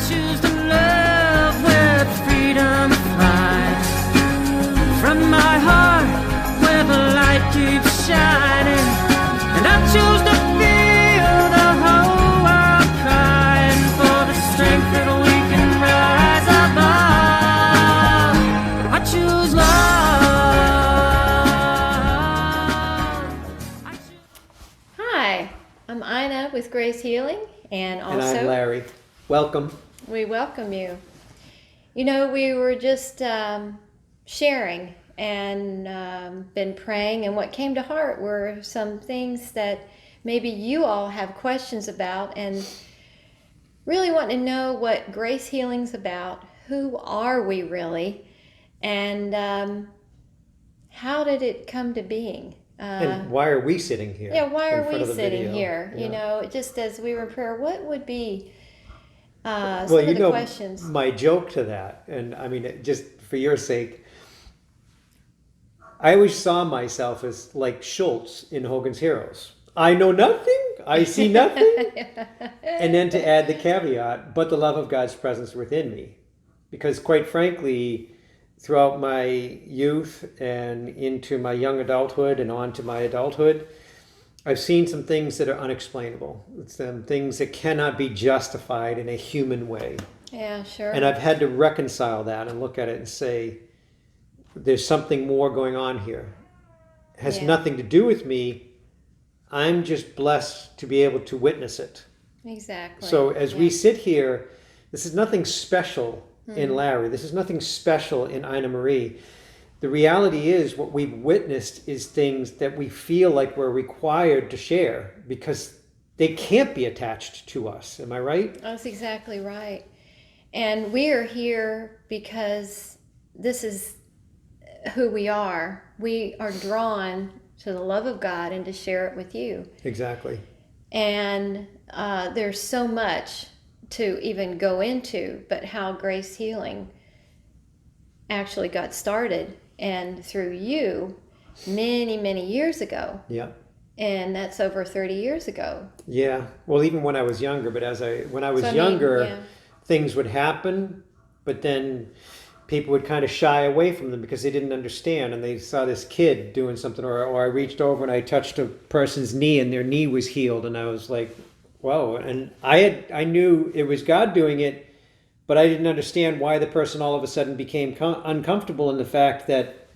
choose to love with freedom to fly from my heart where the light keeps shining. And I choose to feel the whole world crying for the strength that we can rise above. I choose love. Hi, I'm Ina with Grace Healing, and also And I'm Larry. Welcome. we welcome you. You know, we were just sharing and been praying, and what came to heart were some things that maybe you all have questions about and really want to know what Grace Healing's about. Who are we really? And how did it come to being? And why are we sitting here? Yeah, why in are front we of the sitting video? here? Yeah. You know, just as we were in prayer, what would be some Well, of you the know, questions? my joke to that, and I mean, just for your sake, I always saw myself as like Schultz in Hogan's Heroes. I know nothing, I see nothing. And then to add the caveat, but the love of God's presence within me. Because quite frankly, throughout my youth and into my young adulthood and on to my adulthood, I've seen some things that are unexplainable. It's some things that cannot be justified in a human way. Yeah, sure. And I've had to reconcile that and look at it and say, there's something more going on here. It has Yeah. nothing to do with me. I'm just blessed to be able to witness it. Exactly. So as we Yeah. sit here, this is nothing special in Larry. This is nothing special in Ina Marie. The reality is what we've witnessed is things that we feel like we're required to share because they can't be attached to us. Am I right? That's exactly right. And we are here because this is who we are. We are drawn to the love of God and to share it with you. Exactly. And there's so much to even go into, but how Grace Healing actually got started, and through you many, many years ago. Yeah. And that's over 30 years ago. Yeah. Well, even when I was younger, but when I was So, I mean, younger, yeah. things would happen, but then people would kind of shy away from them because they didn't understand, and they saw this kid doing something, or I reached over and I touched a person's knee and their knee was healed, and I was like, whoa. And I knew it was God doing it, but I didn't understand why the person all of a sudden became uncomfortable in the fact that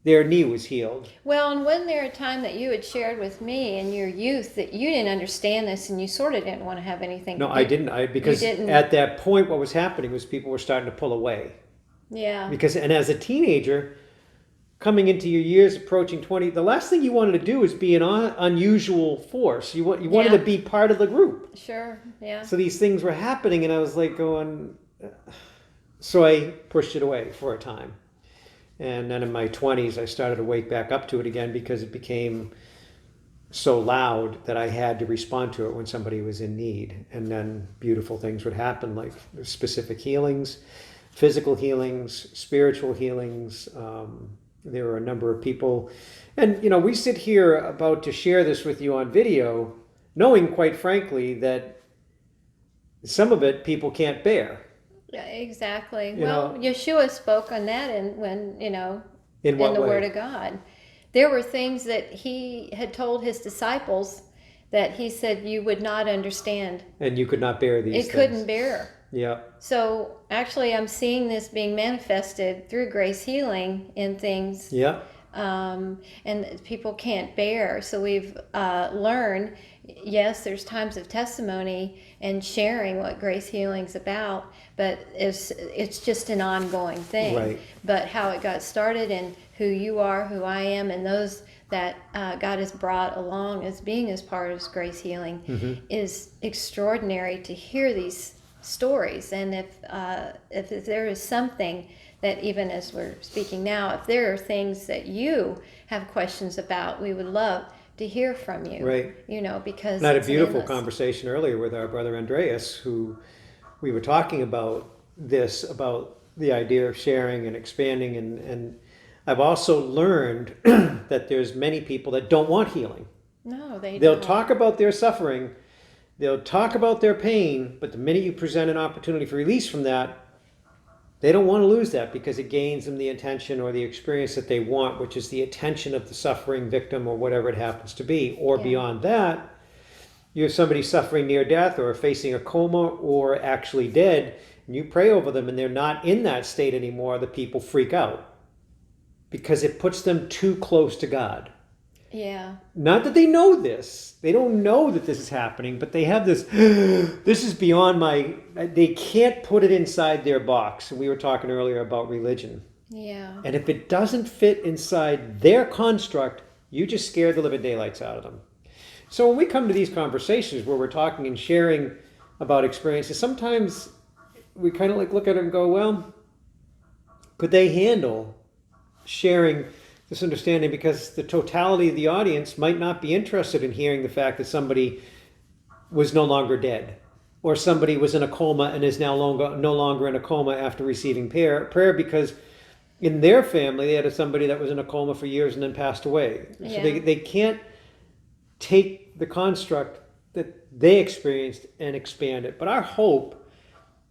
their knee was healed. Well, and wasn't there a time that you had shared with me in your youth that you didn't understand this and you sort of didn't want to have anything No, to do? I didn't. Because didn't. at that point, what was happening was people were starting to pull away. Yeah. And as a teenager, coming into your years approaching 20, the last thing you wanted to do is be an unusual force. You wanted Yeah. to be part of the group. Sure. Yeah. So these things were happening, and I was like going, so I pushed it away for a time. And then in my 20s, I started to wake back up to it again because it became so loud that I had to respond to it when somebody was in need. And then beautiful things would happen, like specific healings, physical healings, spiritual healings. There were a number of people. And, you know, we sit here about to share this with you on video, knowing, quite frankly, that some of it people can't bear. Yeah, exactly. You Well, know- Yeshua spoke on that when, In what in the way? Word of God. There were things that he had told his disciples that he said you would not understand. And you could not bear these It things. couldn't bear. Yeah. So actually, I'm seeing this being manifested through Grace Healing in things, Yeah. and people can't bear. So we've learned, yes, there's times of testimony and sharing what Grace Healing's about, but it's just an ongoing thing. Right. But how it got started and who you are, who I am, and those that God has brought along as being as part of Grace Healing is extraordinary to hear these stories. And if there is something that, even as we're speaking now, if there are things that you have questions about, we would love to hear from you. Right. You know, because I had a it's beautiful endless. conversation earlier with our brother Andreas, who we were talking about about the idea of sharing and expanding, and I've also learned that there's many people that don't want healing. No, They'll don't. talk about their suffering, They'll talk about their pain, but the minute you present an opportunity for release from that, they don't want to lose that because it gains them the attention or the experience that they want, which is the attention of the suffering victim or whatever it happens to be. Or beyond that, you have somebody suffering near death or facing a coma or actually dead, and you pray over them and they're not in that state anymore, the people freak out because it puts them too close to God. Yeah. Not that they know this. They don't know that this is happening, but they have this, this is beyond they can't put it inside their box. And we were talking earlier about religion. Yeah. And if it doesn't fit inside their construct, you just scare the living daylights out of them. So when we come to these conversations where we're talking and sharing about experiences, sometimes we kind of like look at it and go, well, could they handle sharing this understanding? Because the totality of the audience might not be interested in hearing the fact that somebody was no longer dead, or somebody was in a coma and is now no longer in a coma after receiving prayer because in their family they had somebody that was in a coma for years and then passed away. Yeah. So they can't take the construct that they experienced and expand it. But our hope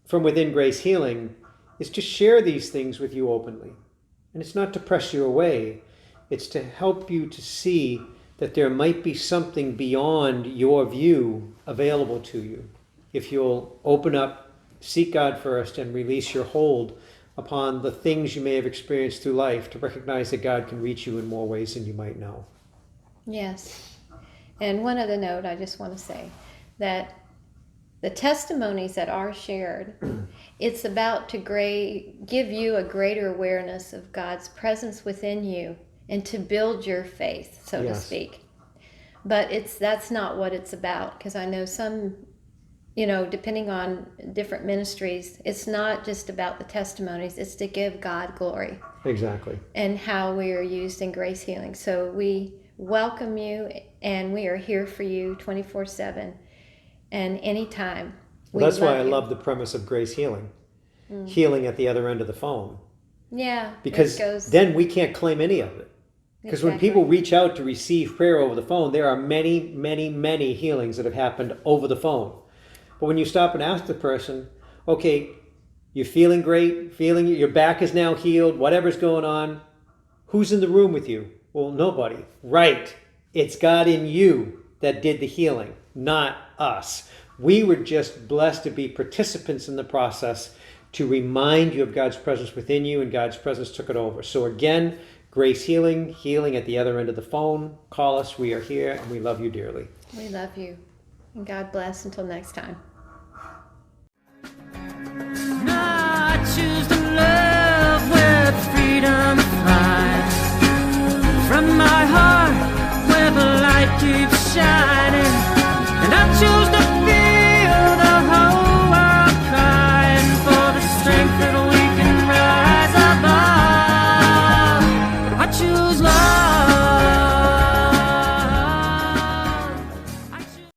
from within Grace Healing is to share these things with you openly. And it's not to press you away. It's to help you to see that there might be something beyond your view available to you. If you'll open up, seek God first, and release your hold upon the things you may have experienced through life, to recognize that God can reach you in more ways than you might know. Yes. And one other note I just want to say, that the testimonies that are shared, it's about to give you a greater awareness of God's presence within you and to build your faith, so to speak. But that's not what it's about, because I know some, depending on different ministries, it's not just about the testimonies, it's to give God glory. Exactly. And how we are used in Grace Healing. So we welcome you, and we are here for you 24/7 and anytime. Well, that's why I love the premise of Grace Healing. Healing at the other end of the phone. Yeah. Because then we can't claim any of it. Because when people reach out to receive prayer over the phone, there are many, many, many healings that have happened over the phone. But when you stop and ask the person, okay, you're feeling great, your back is now healed, whatever's going on, who's in the room with you? Well, nobody. Right. It's God in you that did the healing, not us. We were just blessed to be participants in the process to remind you of God's presence within you, and God's presence took it over. So again, Grace Healing, healing at the other end of the phone. Call us. We are here, and we love you dearly. We love you. And God bless until next time. No, I choose to